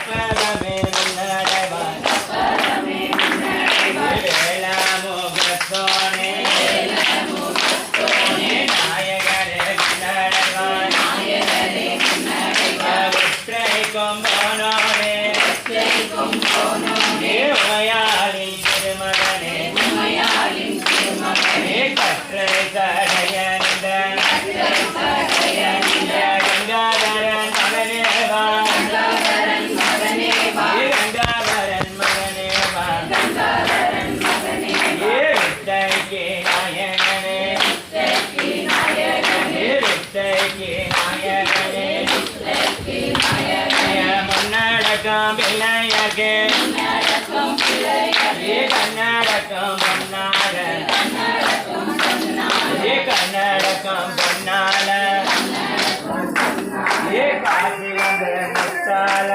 கற்பகமே முன்னடைவாய் வேளாமுகத்தோனே நாயகரே முன்னடைவாய் ஒற்றை கொம்போனோனே உமையாளின் திருமகனே கற்றை தடையனிந்த கங்காதரன் மகனேவா கங்காதரன் மகனேவா வித்தைக்கு நாயகனே வித்தைக்கு நாயகனே முன்னடக்கம் பிள்ளையர்க்கு கன்னடக்கம் பொன்னால கன்னடக்கம் பொன்னால காசி வந்து முத்தால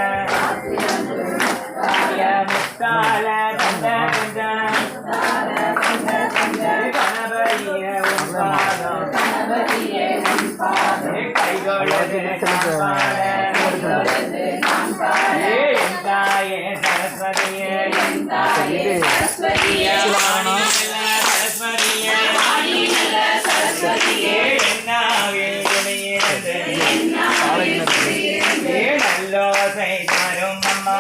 முத்தால தந்த கணபதிய கைகொள்ளது தாயே சரஸ்வதியே சரஸ்வதியே நல்லோசை தரும் அம்மா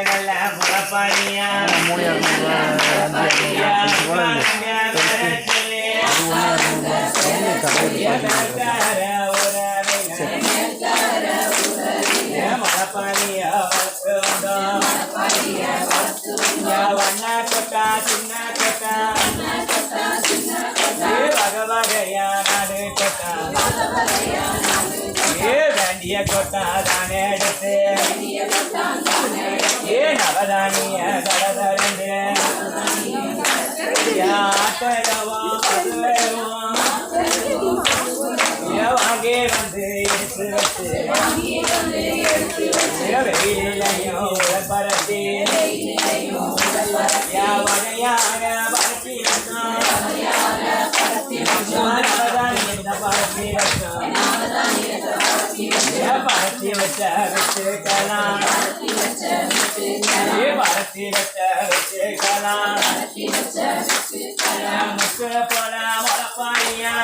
நல்ல முளப்பாடியா வண்ண கொட்டா சின்ன கொட்டா வகை வகையா நாடு கொட்டா வேண்டிய கொட்டா தானே எடுத்து நவதானிய கடதறிந்து வாங்கே வந்து எடுத்து வச்சு வெயிலையும் உடற்பரத்தி வகையாக பரத்தி பரத்தி வச்ச வச்சுக்கலாம் பரத்தி வச்ச வச்சுக்கலாம் முக்கு போல முளப்பாடியா